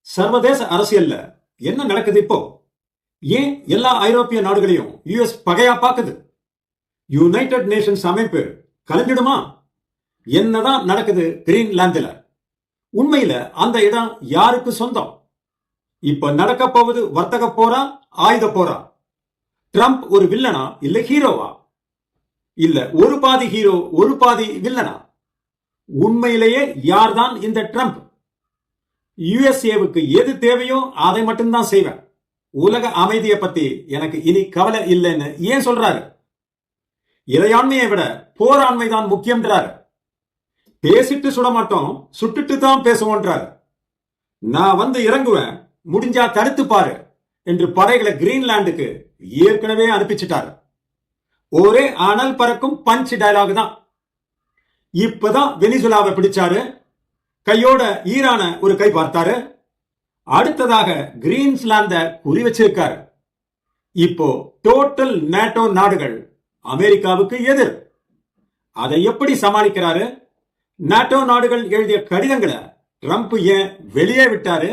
சர்வதேச அரசியல்ல என்ன நடக்குது இப்போ? ஏன் எல்லா ஐரோப்பிய நாடுகளையும் யுஎஸ் பகையா பாக்குது? யுனைடெட் நேஷன்ஸ் அமைப்பு கலைஞ்சிடுமா? என்னதான் நடக்குது கிரீன்லாந்துல? உண்மையில அந்த இடம் யாருக்கு சொந்தம்? இப்ப நடக்க போவது வர்த்தக போரா, ஆயுத போரா? ட்ரம்ப் ஒரு வில்லனா இல்ல ஹீரோவா? இல்ல ஒரு பாதி ஹீரோ ஒரு பாதி வில்லனா? உண்மையிலேயே யார்தான் இந்த ட்ரம்ப்? யுஎஸ்ஏவுக்கு எது தேவையோ அதை மட்டும்தான் செய்வேன், உலக அமைதியை பத்தி எனக்கு இனி கவலை இல்லைன்னு ஏன் சொல்றாரு? இறையாண்மையை விட போராண்மை தான் முக்கியம்ன்றாரு. பேசிட்டு சுட மாட்டோம், சுட்டுட்டு தான் பேசுவோன்றாரு. நான் வந்து இறங்குவேன், முடிஞ்சா தடுத்து பாரு என்று படைகளை கிரீன்லாந்துக்கு ஏற்கனவே அனுப்பிச்சிட்டாரு. ஒரே அனல் பறக்கும் பஞ்ச் டயலாக் தான். இப்பதான் வெனிசுலாவை பிடிச்சாரு, கையோட ஈரான ஒரு கை பார்த்தாரு, அடுத்ததாக கிரீன்லாந்த குறி வச்சிருக்காரு. இப்போ டோட்டல் நேட்டோ நாடுகள் அமெரிக்காவுக்கு எதிர். அதை எப்படி சமாளிக்கிறாரு? நேட்டோ நாடுகள் எழுதிய கடிதங்களை ட்ரம்ப் ஏன் வெளியே விட்டாரு?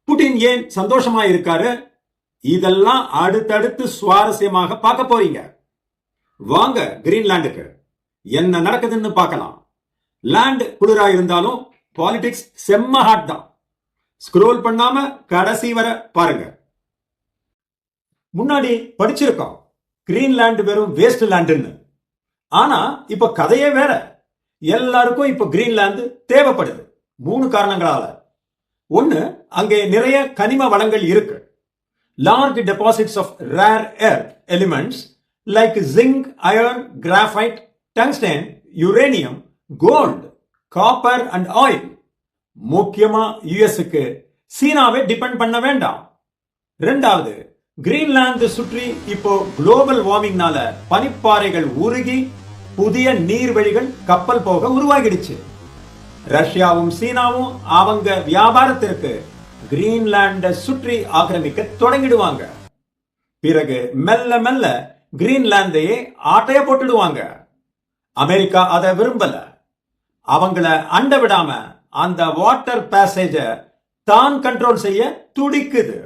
புட்டின் ஏன் சந்தோஷமா இருக்காரு? இதெல்லாம் அடுத்தடுத்து சுவாரஸ்யமாக பார்க்க போறீங்க. வாங்க கிரீன்லாந்துக்கு என்ன நடக்குதுன்னு பார்க்கலாம். லேண்ட் குளிரா இருந்தாலும் பாலிடிக்ஸ் செம்ம ஹாட் தான். ஸ்க்ரோல் பண்ணாம கடைசி வர பாருங்க. முன்னாடி படிச்சிருக்கோம் கிரீன்லாந்து வெறும் வேஸ்ட் லேண்டுன்னு. ஆனா இப்ப கதையே வேற. எல்லாருக்கும் இப்ப கிரீன்லாந்து தேவைப்படுது 3 காரணங்களால. ஒன்னு, அங்கே நிறைய கனிம வளங்கள் இருக்கு. Large deposits of rare earth elements like zinc, iron, graphite, tungsten, uranium, gold, copper and oil. முக்கியமா யுஎஸ்க்கு சீனாவை டிபெண்ட் பண்ண வேண்டாம். ரெண்டாவது, கிரீன்லாந்து சுற்றி இப்போ குளோபல் வார்மிங்னால பனிப்பாறைகள் உருகி புதிய நீர்வழிகள் கப்பல் போக உருவாகிடுச்சு. ரஷ்யாவும் சீனாவும் அவங்க வியாபாரத்திற்கு கிரீன்லாண்டை சுற்றி ஆக்கிரமிக்க தொடங்கிடுவாங்க. பிறகு மெல்ல மெல்ல கிரீன்லாந்தையே ஆட்டைய போட்டுடுவாங்க. அமெரிக்கா அதை விரும்பல. அவங்கள அண்ட விடாம அந்த வாட்டர் பேசேஜ தான் கண்ட்ரோல் செய்ய துடிக்குது.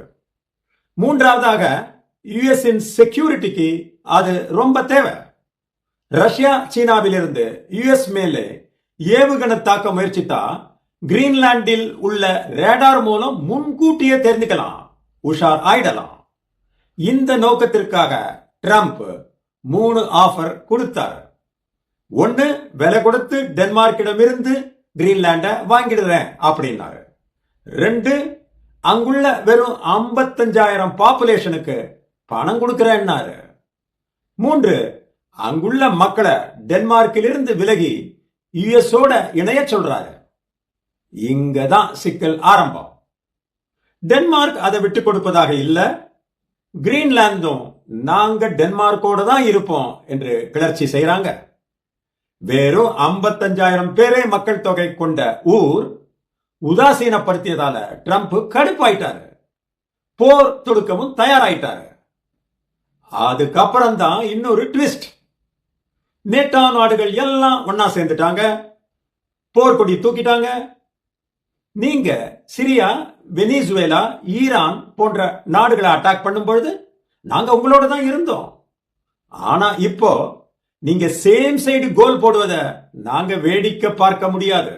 மூன்றாவதாக, யுஎஸ்இன் செக்யூரிட்டிக்கு அது ரொம்ப தேவை. ரஷ்யா சீனாவிலிருந்து யுஎஸ் மேலே ஏவுகணை தாக்க முயற்சித்தா கிரீன்லாண்டில் உள்ள ரேடார் மூலம் முன்கூட்டியே தெரிஞ்சுக்கலாம், உஷார் ஆயிடலாம். இந்த நோக்கத்திற்காக ட்ரம்ப் 3 ஆஃபர் கொடுத்தார். ஒன்னு, விலை கொடுத்து டென்மார்க்கிடம் இருந்து கிரீன்லாண்ட வாங்கிடுறேன் அப்படின்னாரு. 2, அங்குள்ள வெறும் 55,000 பாப்புலேஷனுக்கு பணம் கொடுக்கிறேன்னாரு. 3, அங்குள்ள மக்களை டென்மார்க்கிலிருந்து விலகி யுஎஸோட இணைய சொல்றாரு. இங்கதான் சிக்கல் ஆரம்பம். டென்மார்க் அதை விட்டு கொடுப்பதாக இல்ல, கிரீன்லாந்தும் நாங்க டென்மார்க்கோட தான் இருப்போம் என்று கிளர்ச்சி செய்யறாங்க. வெறும் 55,000 பேரே மக்கள் தொகை கொண்ட ஊர் உதாசீனப்படுத்தியதால ட்ரம்ப் கடுப்பாயிட்டாரு. போர் தொடுக்கவும் தயாராயிட்டாரு. அதுக்கப்புறம் தான் இன்னொரு ட்விஸ்ட். நேட்டோ நாடுகள் எல்லாம் ஒன்னா சேர்ந்துட்டாங்க, போர்க்கொடி தூக்கிட்டாங்க. நீங்க சிரியா, வெனிசுவேலா, ஈரான் போன்ற நாடுகளை அட்டாக் பண்ணும் பொழுது நாங்க உங்களோட தான் இருந்தோம். ஆனா இப்போ நீங்க சேம் சைடு கோல் போடுவதை நாங்க வேடிக்கை பார்க்க முடியாது,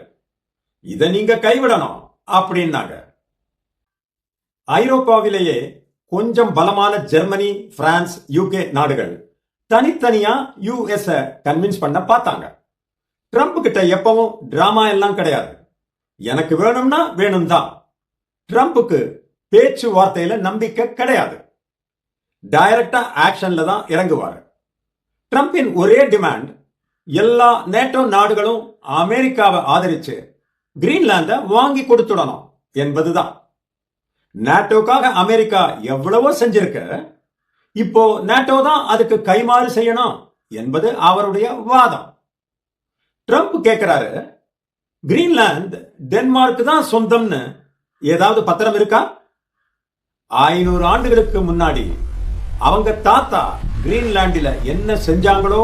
இதை நீங்க கைவிடணும் அப்படின்னாங்க. ஐரோப்பாவிலேயே கொஞ்சம் பலமான ஜெர்மனி, பிரான்ஸ், யூகே நாடுகள் தனித்தனியா யுஎஸ் கன்வின்ஸ் பண்ண பார்த்தாங்க. ட்ரம்ப் கிட்ட எப்பவும் டிராமா எல்லாம் கிடையாது. எனக்கு வேணும்னா வேணும் தான். ட்ரம்ப்புக்கு பேச்சுவார்த்தையில நம்பிக்கை கிடையாது. டைரக்டா ஆக்ஷன்ல தான் இறங்குவாரு. ட்ரம்பின் ஒரே டிமாண்ட், எல்லா நேட்டோ நாடுகளும் அமெரிக்காவை ஆதரிச்சு கிரீன்லாந்த வாங்கி கொடுத்துடணும் என்பதுதான். நேட்டோக்காக அமெரிக்கா எவ்வளவோ செஞ்சிருக்க, இப்போ நேட்டோ தான் அதுக்கு கைமாறு செய்யணும் என்பது அவருடைய வாதம். ட்ரம்ப் கேட்கிறாரு, கிரீன்லாந்து டென்மார்க் தான் சொந்தம்னு ஏதாவது பத்திரம் இருக்கா? 500 ஆண்டுகளுக்கு முன்னாடி அவங்க தாத்தா கிரீன்லாண்டில் என்ன செஞ்சாங்களோ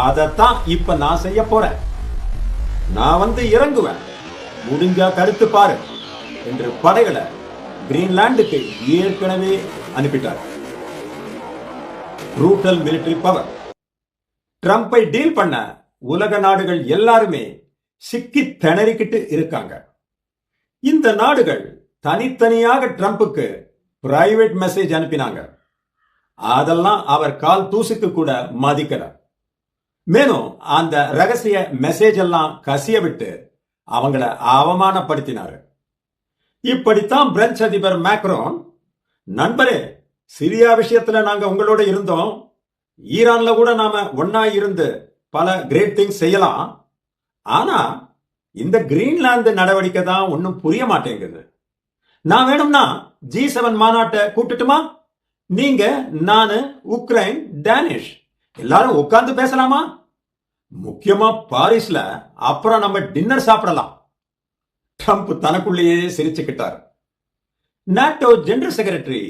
அதைத்தான் இப்ப நான் செய்ய போறேன். நான் வந்து இறங்குவேன், முடிஞ்சா கருத்து பாரு என்று படைகளை கிரீன்லாந்துக்கு ஏற்கனவே அனுப்பிட்டார். Brutal military power. ட்ரம்பை டீல் பண்ண உலக நாடுகள் எல்லாருமே சிக்கி திணறிக்கிட்டு இருக்காங்க. இந்த நாடுகள் தனித்தனியாக ட்ரம்புக்கு பிரைவேட் மெசேஜ் அனுப்பினாங்க. அதெல்லாம் அவர் கால் தூசுக்கு கூட மதிக்கல. மேலும் அந்த ரகசிய மெசேஜ் எல்லாம் கசிய விட்டு அவங்கள அவமானப்படுத்தினாரு. இப்படித்தான் பிரெஞ்சு அதிபர் மேக்ரோன், நண்பரே, சிரியா விஷயத்துல நாங்க உங்களோட இருந்தோம், ஈரான்ல கூட நாம ஒன்னா இருந்து பல கிரேட் திங்ஸ் செய்யலாம், ஆனா இந்த கிரீன்லாந்து நடவடிக்கை தான் ஒன்னும் புரிய மாட்டேங்குது. நான் வேணும்னா G7 மாநாட்டை கூட்டுட்டுமா? நீங்க, நானு, உக்ரைன், டேனிஷ் எல்லாரும் உட்கார்ந்து பேசலாமா? முக்கியமா பாரிஸ்ல அப்புறம் நம்ம டின்னர் சாப்பிடலாம். ட்ரம்ப் தனக்குள்ளேயே சிரிச்சுக்கிட்டார். நாட்டோ ஜெனரல் செக்ரட்டரி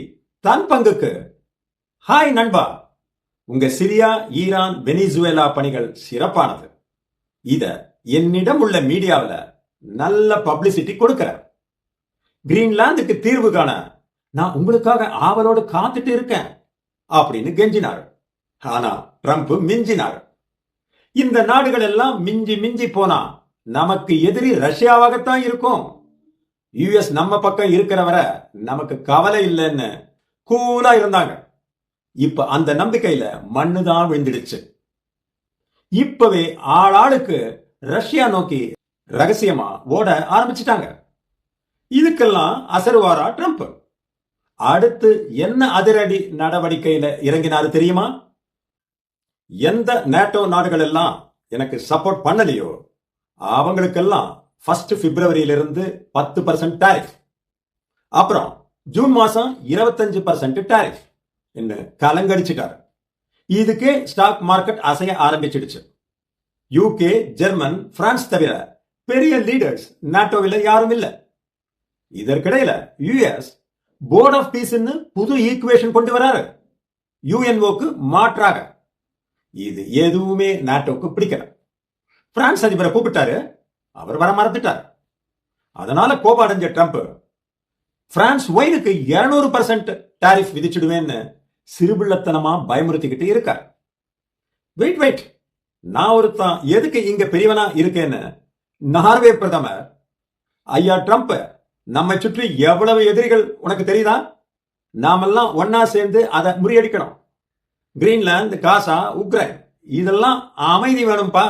தன் பங்குக்கு, ஹாய் நண்பா, உங்க சிரியா, ஈரான், வெனிசுவேலா பணிகள் சிறப்பானது. இத என்னிடம் உள்ள மீடியாவில் நல்ல பப்ளிசிட்டி கொடுக்கிறார். கிரீன்லாந்துக்கு தீர்வு காண நான் உங்களுக்காக ஆவலோடு காத்துட்டு இருக்கேன் அப்படின்னு கெஞ்சினார். ஆனா ட்ரம்ப் மிஞ்சினார். இந்த நாடுகள் எல்லாம் மிஞ்சி மிஞ்சி போனா நமக்கு எதிரி ரஷ்யாவாகத்தான் இருக்கும். யுஎஸ் நம்ம பக்கம் இருக்கிறவரை நமக்கு கவலை இல்லைன்னு கூலா இருந்தாங்க. இப்ப அந்த நம்பிக்கையில மண்ணுதான் விழுந்துடுச்சு. இப்பவே ஆளாளுக்கு ரஷ்யா நோக்கி ரகசியமா ஓட ஆரம்பிச்சிட்டாங்க. இதுக்கெல்லாம் அசருவாரா ட்ரம்ப்? அடுத்து என்ன அதிரடி நடவடிக்கையில இறங்கினாரு தெரியுமா? எந்த நேட்டோ நாடுகள் எல்லாம் எனக்கு சப்போர்ட் பண்ணலையோ அவங்களுக்கெல்லாம் 1 பிப்ரவரியிலிருந்து 10% டாரிஃப், அப்புறம் ஜூன் மாசம் 25% டாரிஃப் என்று கலங்கடிச்சிட்டாரு. இதுக்கே ஸ்டாக் மார்க்கெட் அசைய ஆரம்பிச்சிடுச்சு. யூகே, ஜெர்மன், பிரான்ஸ் தவிர பெரிய லீடர்ஸ் நாட்டோவில் யாரும் இல்லை. இதற்கிடையில யுஎஸ் போர்ட் ஆஃப் பீஸ் புது ஈக்குவேஷன் கொண்டு வராரு, யுஎன்ஓக்கு மாற்றாக. இது எதுவுமே நாட்டோக்கு பிடிக்கல. பிரான்ஸ் அதிபரை கூப்பிட்டாரு, அவர் வர மறந்துட்டார். அதனால கோபமடைஞ்ச ட்ரம்ப் பிரான்ஸ் ஒயினுக்கு 200% டாரிஃப் விதிச்சிடுவேன்னு சிறுபிள்ளத்தனமா பயமுறுத்திக்கிட்டு இருக்கார். வெயிட், நான் ஒருத்தான் எதுக்கு இங்க பெரியவனா இருக்கேன்னு நார்வே பிரதமர், ஐயா ட்ரம்ப், நம்மை சுற்றி எவ்வளவு எதிரிகள் உனக்கு தெரியுதா? நாமெல்லாம் ஒன்னா சேர்ந்து அதை முறியடிக்கணும். கிரீன்லாந்து, காசா, உக்ரைன் இதெல்லாம் அமைதி வேணும்பா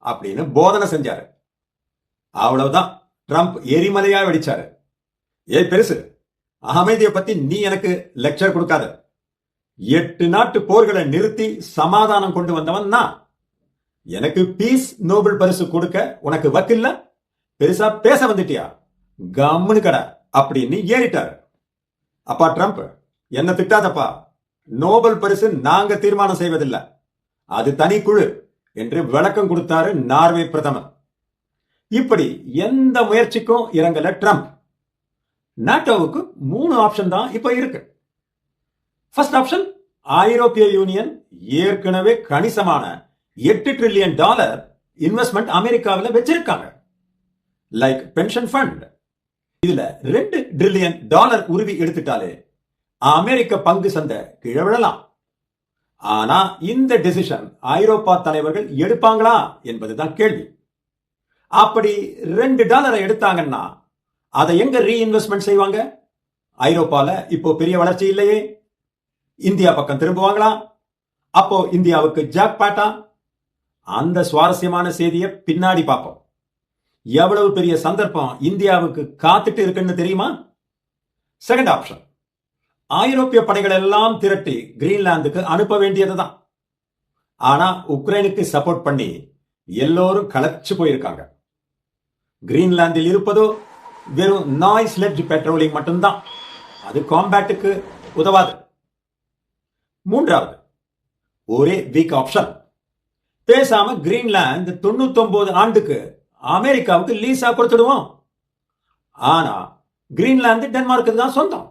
அப்படின்னு போதனை செஞ்சாரு. அவ்வளவுதான், ட்ரம்ப் எரிமலையா வெடிச்சாரு. ஏய் பெருசு, அமைதியை பத்தி நீ எனக்கு லெக்சர் கொடுக்காத. 8 நாட்டு போர்களை நிறுத்தி சமாதானம் கொண்டு வந்தவன் நான். எனக்கு பீஸ் நோபல் பரிசு கொடுக்க உனக்கு வக்கில்ல? பெருசா பேச வந்துட்டியா? கம்முனு கடை அப்படின்னு ஏறிட்டாரு. அப்பா ட்ரம்ப், என்ன திட்டாதப்பா, நோபல் பரிசு நாங்க தீர்மானம் செய்வதில்லை, அது தனி குழு என்று விளக்கம் கொடுத்தாரு நார்வே பிரதமர். இப்படி எந்த முயற்சிக்கும் இறங்கல ட்ரம்ப். நாட்டோவுக்கு 3 ஆப்ஷன் தான் இப்ப இருக்கு. ஃபர்ஸ்ட் ஆப்ஷன், ஐரோப்பிய யூனியன் ஏற்கனவே கணிசமான $8 trillion இன்வெஸ்ட்மெண்ட் அமெரிக்காவில் வச்சிருக்காங்க. Like pension fund. இதுல $2 trillion உருவி எடுத்துட்டாலே அமெரிக்க பங்கு சந்தை கீழே விழலாம். ஆனா இந்த டெசிஷன் ஐரோப்பா தலைவர்கள் எடுப்பாங்களா என்பதுதான் கேள்வி. அப்படி $2 எடுத்தாங்கன்னா அதை எங்க ரீஇன்வெஸ்ட்மெண்ட் செய்வாங்க? ஐரோப்பால இப்போ பெரிய வளர்ச்சி இல்லையே, இந்தியா பக்கம் திரும்புவாங்களா? அப்போ இந்தியாவுக்கு ஜாக் பாட்டா? அந்த சுவாரஸ்யமான செய்தியை பின்னாடி பார்ப்போம். எவ்வளவு பெரிய சந்தர்ப்பம் இந்தியாவுக்கு காத்துட்டு இருக்குன்னு தெரியுமா? செகண்ட் ஆப்ஷன், ஐரோப்பிய படைகள் எல்லாம் திரட்டி கிரீன்லாந்துக்கு அனுப்ப வேண்டியதுதான். ஆனா உக்ரைனுக்கு சப்போர்ட் பண்ணி எல்லோரும் கலச்சு போயிருக்காங்க. கிரீன்லாந்தில் இருப்பதோ வெறும் நாய்ஸ் லெட்ஜ் பெட்ரோலிங் மட்டும்தான். அது காம்பேட்டுக்கு உதவாது. மூன்றாவது, ஒரே வீக் ஆப்ஷன், பேசாம கிரீன்லாந்து 99 ஆண்டுக்கு அமெரிக்காவுக்கு லீஸா கொடுத்துடுவோம். ஆனா கிரீன்லாந்து டென்மார்க்கு தான் சொந்தம்.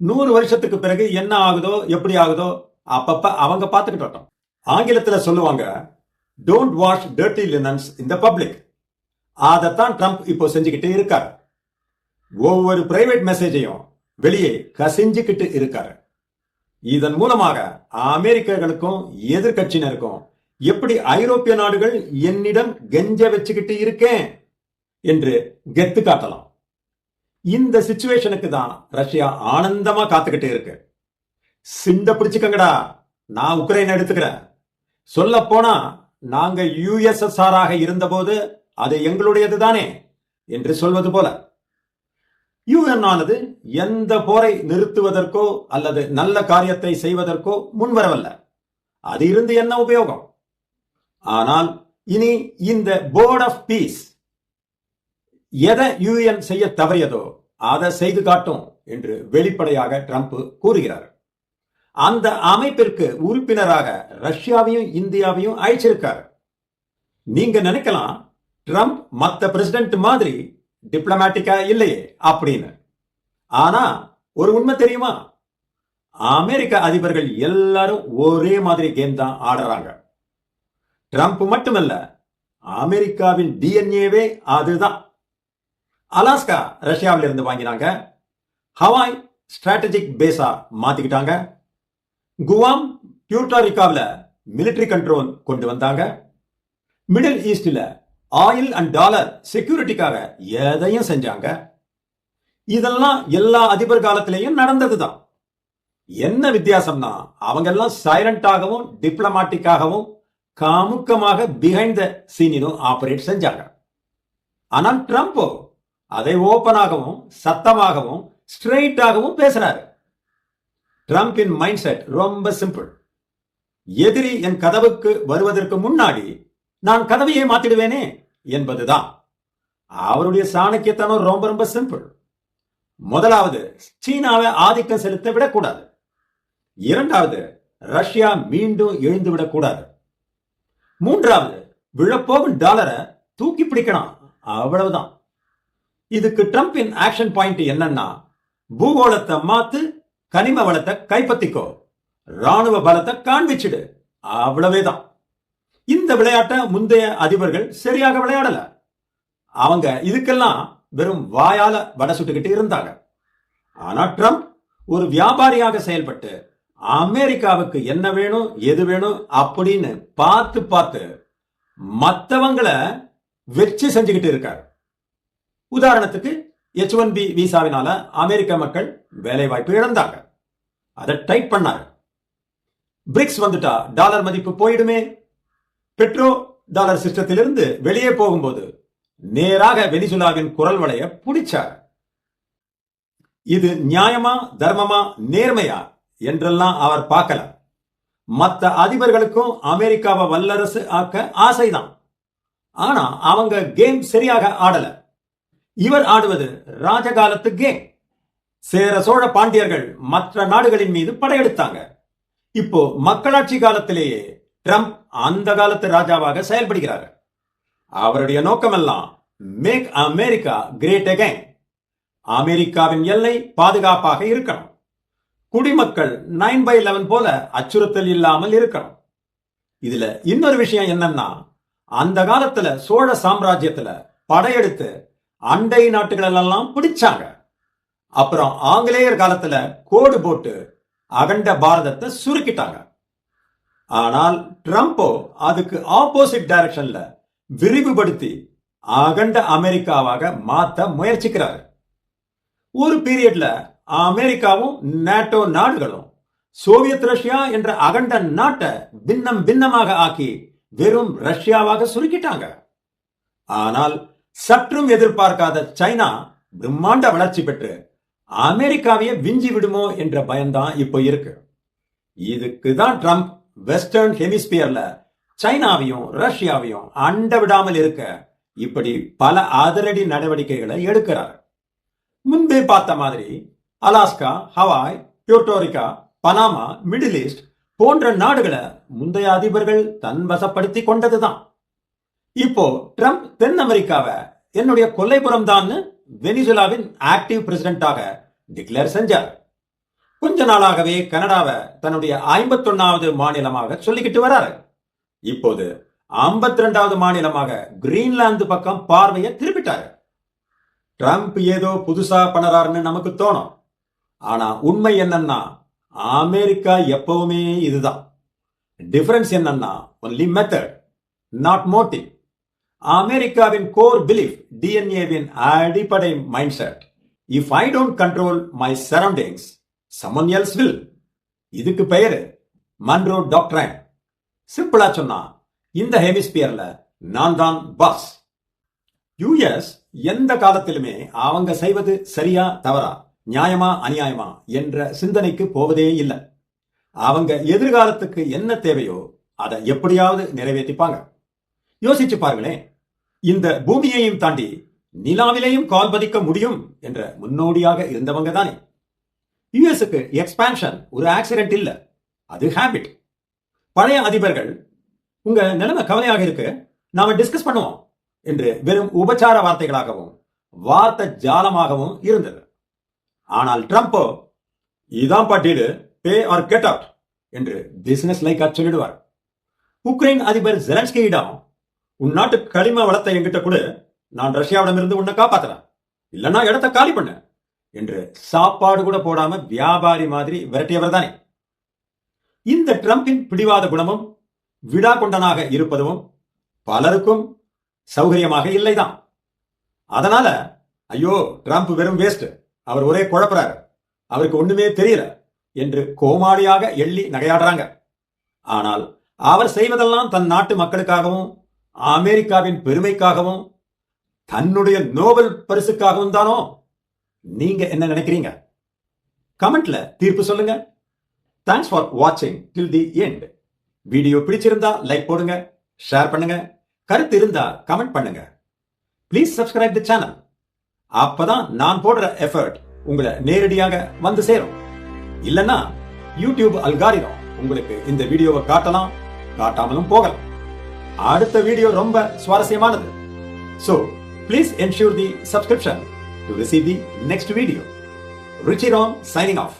100 வருஷத்துக்கு பிறகு என்ன ஆகுதோ எப்படி ஆகுதோ அப்பப்ப அவங்க பார்த்துக்கிட்டோம். ஆங்கிலத்துல சொல்லுவாங்க, don't wash dirty linens in the public. அதைத்தான் ட்ரம்ப் இப்போ செஞ்சுக்கிட்டே இருக்கார். ஒவ்வொரு பிரைவேட் மெசேஜையும் வெளியே கசிஞ்சுக்கிட்டு இருக்காரு. இதன் மூலமாக அமெரிக்கர்களுக்கும் எதிர்கட்சியினருக்கும் எப்படி ஐரோப்பிய நாடுகள் என்னிடம் கெஞ்ச வச்சுக்கிட்டு இருக்கேன் என்று கெத்து காட்டலாம். இந்த சிச்சுவேஷனுக்கு தான் ரஷ்யா ஆனந்தமா காத்துக்கிட்டு இருக்கு. சிண்ட பிடிச்சுக்கங்கடா, நான் உக்ரைன் எடுத்துக்கிறேன். சொல்ல போனா நாங்க USSR ஆக இருந்தபோது அது எங்களுடையது தானே என்று சொல்வது போல. UN ஆனது எந்த போரை நிறுத்துவதற்கோ அல்லது நல்ல காரியத்தை செய்வதற்கோ முன்வரவல்ல. அது இருந்து என்ன உபயோகம்? ஆனால் இனி இந்த போர்ட் ஆஃப் பீஸ் எதை UN செய்ய தவறியதோ அதை செய்து காட்டும் என்று வெளிப்படையாக ட்ரம்ப் கூறுகிறார். அந்த அமைப்பிற்கு உறுப்பினராக ரஷ்யாவையும் இந்தியாவையும் அழைச்சிருக்காரு. நீங்க நினைக்கலாம் ட்ரம்ப் மத்த பிரசிடென்ட் மாதிரி டிப்ளமேட்டிக்கா இல்லையே அப்படின்னு. ஆனா ஒரு உண்மை தெரியுமா? அமெரிக்க அதிபர்கள் எல்லாரும் ஒரே மாதிரி கேம் தான் ஆடுறாங்க. ட்ரம்ப் மட்டுமல்ல, அமெரிக்காவின் டிஎன்ஏவே அதுதான். அலாஸ்கா ரஷ்யாவில இருந்து வாங்கினாங்க. ஹவாய் ஸ்ட்ராட்டஜிக் பேஸா மாத்திக்கிட்டாங்க. குவாம் பியூட்டாரிக்காவில் மிலிட்டரி கண்ட்ரோல் கொண்டு வந்தாங்க. மிடில் ஈஸ்ட்ல ஆயில் அண்ட் டாலர் செக்யூரிட்டிக்காக எதையும் செஞ்சாங்க. இதெல்லாம் எல்லா அதிபர் காலத்திலையும் நடந்ததுதான். என்ன வித்தியாசம்னா அவங்க எல்லாம் சைலண்டாகவும் டிப்ளமாட்டிக்காகவும் காமுக்கமாக பிஹைண்ட் த சீனிலும் ஆபரேட் செஞ்சாங்க. ஆனால் ட்ரம்ப் அதை ஓபனாகவும் சத்தமாகவும் ஸ்ட்ரெயிட்டாகவும் பேசுறாரு. ட்ரம்பின் மைண்ட் செட் ரொம்ப சிம்பிள். எதிரி என் கதவுக்கு வருவதற்கு முன்னாடி நான் கதவையே மாத்திடுவேனே என்பதுதான். அவருடைய சாணக்கியத்தனம் ரொம்ப ரொம்ப சிம்பிள். முதலாவது, சீனாவை ஆதிக்கம் செலுத்த விடக்கூடாது. இரண்டாவது, ரஷ்யா மீண்டும் எழுந்து விடக்கூடாது. மூன்றாவது, விழப்போகும் டாலரை தூக்கி பிடிக்கணும். அவ்வளவுதான். இதுக்கு ட்ரம்பின் ஆக்ஷன் பாயிண்ட் என்னன்னா, பூகோளத்தை மாத்து, கனிம வளத்தை கைப்பற்றிக்கோ, ராணுவ பலத்தை காண்பிச்சிடு. அவ்வளவேதான். இந்த விளையாட்டை முந்தைய அதிபர்கள் சரியாக விளையாடல. அவங்க இதுக்கெல்லாம் வெறும் வாயால வடை சுட்டுக்கிட்டு இருந்தாங்க. ஆனா ட்ரம்ப் ஒரு வியாபாரியாக செயல்பட்டு அமெரிக்காவுக்கு என்ன வேணும் எது வேணும் அப்படின்னு பார்த்து பார்த்து மற்றவங்களை வெற்றி செஞ்சுக்கிட்டு இருக்காரு. உதாரணத்துக்கு H1B விசாவினால அமெரிக்க மக்கள் வேலை வாய்ப்பு இழந்தாங்க. அதை டைட் பண்ணாரு. பிரிக்ஸ் வந்துட்டா டாலர் மதிப்பு போயிடுமே. பெட்ரோ டாலர் சிஸ்டத்திலிருந்து வெளியே போகும்போது நேராக வெனிசுலாவின் குரல் வளைய பிடிச்சார். இது நியாயமா, தர்மமா, நேர்மையா என்றெல்லாம் அவர் பார்க்கல. மற்ற அதிபர்களுக்கும் அமெரிக்காவை வல்லரசு ஆக்க ஆசைதான். ஆனா அவங்க கேம் சரியாக ஆடல. இவர் ஆடுவது ராஜகாலத்து கேம். சேர சோழ பாண்டியர்கள் மற்ற நாடுகளின் மீது படையெடுத்தாங்க. இப்போ மக்களாட்சி காலத்திலேயே ட்ரம்ப் அந்த காலத்து ராஜாவாக செயல்படுகிறார். அவருடைய நோக்கமெல்லாம் மேக் அமெரிக்கா கிரேட் அகைன். அமெரிக்காவின் எல்லை பாதுகாப்பாக இருக்கணும். குடிமக்கள் 9/11 போல அச்சுறுத்தல் இல்லாமல் இருக்கணும். இதுல இன்னொரு விஷயம் என்னன்னா, அந்த காலத்துல சோழ சாம்ராஜ்யத்துல படையெடுத்து அண்டை நாட்டுகளெல்லாம் பிடிச்சாங்க. அப்புறம் ஆங்கிலேயர் காலத்துல கோடு போட்டு அகண்ட பாரதத்தை சுருக்கிட்டாங்க. ஆனால் ட்ரம்போ அதுக்கு ஆப்போசிட் டைரக்ஷன்ல விரிவுபடுத்தி அகண்ட அமெரிக்காவாக மாத்த முயற்சிக்கிறார். ஒரு பீரியட்ல அமெரிக்காவும் நேட்டோ நாடுகளும் சோவியத் ரஷ்யா என்ற அகண்ட நாட்டை பின்னம் பின்னமாக ஆக்கி வெறும் ரஷ்யாவாக சுருக்கிட்டாங்க. ஆனால் சற்றும் எதிர்பார்க்காத சைனா பிரம்மாண்ட வளர்ச்சி பெற்று அமெரிக்காவையே விஞ்சி விடுமோ என்ற பயம்தான் இப்போ இருக்கு. இதுக்கு தான் ட்ரம்ப் வெஸ்டர்ன் ஹெமிஸ்பியர்ல சைனாவையும் ரஷ்யாவையும் அண்ட விடாமல் இருக்க இப்படி பல அதிரடி நடவடிக்கைகளை எடுக்கிறார். முன்பே பார்த்த மாதிரி Alaska, Hawaii, Puerto Rico, Panama, Middle East போன்ற நாடுகளை முந்தைய அதிபர்கள் தன் வசப்படுத்தி கொண்டதுதான். இப்போ ட்ரம்ப் தென் அமெரிக்காவை என்னுடைய கொல்லைப்புறம் தான் வெனிசுலாவின் ஆக்டிவ் பிரசிடென்டாக டிக்ளேர் செஞ்சார். கொஞ்ச நாளாகவே கனடாவை தன்னுடைய 51வது மாநிலமாக சொல்லிக்கிட்டு வராரு. இப்போது 52வது மாநிலமாக கிரீன்லாந்து பக்கம் பார்வையை திருப்பிட்டாரு. ட்ரம்ப் ஏதோ புதுசா பண்ணறாருன்னு நமக்கு தோணும். ஆனா உண்மை என்னன்னா அமெரிக்கா எப்பவுமே இதுதான். டிஃபரன்ஸ் என்னன்னா ஒன்லி மெத்தட், நாட் மோட்டிவ். அமெரிக்காவின் கோர் பிலீஃப், டிஎன்ஏவின் அடிப்படை mind set, if I don't control my surroundings someone else will. இதுக்கு பெயரு மன்ரோ டாக்ட்ரைன். சிம்பிளா சொன்னா இந்த ஹெமிஸ்பியர்ல நான் தான் பாஸ். யுஎஸ் எந்த காலத்திலுமே அவங்க செய்வது சரியா தவறா, நியாயமா அநியாயமா என்ற சிந்தனைக்கு போவதே இல்லை. அவங்க எதிர்காலத்துக்கு என்ன தேவையோ அதை எப்படியாவது நிறைவேற்றிப்பாங்க. யோசிச்சு பாருங்களேன், இந்த பூமியையும் தாண்டி நிலாவிலையும் கால் பதிக்க முடியும் என்ற முன்னோடியாக இருந்தவங்க தானே. யுஎஸ்க்கு எக்ஸ்பான்ஷன் ஒரு ஆக்சிடென்ட் இல்ல, அது ஹேபிட். பழைய அதிபர்கள் உங்க நிலைமை கவலையாக இருக்கு, நாம டிஸ்கஸ் பண்ணுவோம் என்று வெறும் உபச்சார வார்த்தைகளாகவும் வார்த்தை ஜாலமாகவும் இருந்தது. ஆனால் ட்ரம்போ இதான் பட்டியலு, பே ஆர் கெட் அவுட் என்று பிசினஸ் லைக்கா சொல்லிடுவார். உக்ரைன் அதிபர் ஜெலன்ஸ்கியிடம் உன் நாட்டு களிம வளத்தை என்கிட்ட கூட, நான் ரஷ்யாவிடமிருந்து உன்னை காப்பாத்துறேன், இல்லைன்னா இடத்தை காலி பண்ண என்று சாப்பாடு கூட போடாம வியாபாரி மாதிரி விரட்டியவர் தானே. இந்த ட்ரம்பின் பிடிவாத குணமும் விடா கொண்டனாக இருப்பதும் பலருக்கும் சௌகரியமாக இல்லைதான். அதனால ஐயோ ட்ரம்ப் வெறும் வேஸ்ட், அவர் ஒரே குழப்பறாரு, அவருக்கு ஒண்ணுமே தெரியல என்று கோமாளியாக எள்ளி நகையாடுறாங்க. ஆனால் அவர் செய்வதெல்லாம் தன் நாட்டு மக்களுக்காகவும் அமெரிக்காவின் பெருமைக்காகவும் தன்னுடைய நோபல் பரிசுக்காகவும் தானோ? நீங்க என்ன நினைக்கிறீங்க? கமெண்ட்ல தீர்ப்பு சொல்லுங்க. தேங்க்ஸ் ஃபார் வாட்சிங் டில் தி எண்ட். வீடியோ பிடிச்சிருந்தா லைக் போடுங்க, ஷேர் பண்ணுங்க, கருத்து இருந்தா கமெண்ட் பண்ணுங்க. Please subscribe the channel. அப்பதான் நான் போடுற எஃபர்ட் உங்களை நேரடியாக வந்து சேரும். இல்லன்னா யூடியூப் அல்காரிதம் உங்களுக்கு இந்த வீடியோவை காட்டலாம், காட்டாமலும் போகலாம். அடுத்த வீடியோ ரொம்ப சுவாரஸ்யமானது. So, please ensure the subscription to receive the next video. Ruchiram signing off.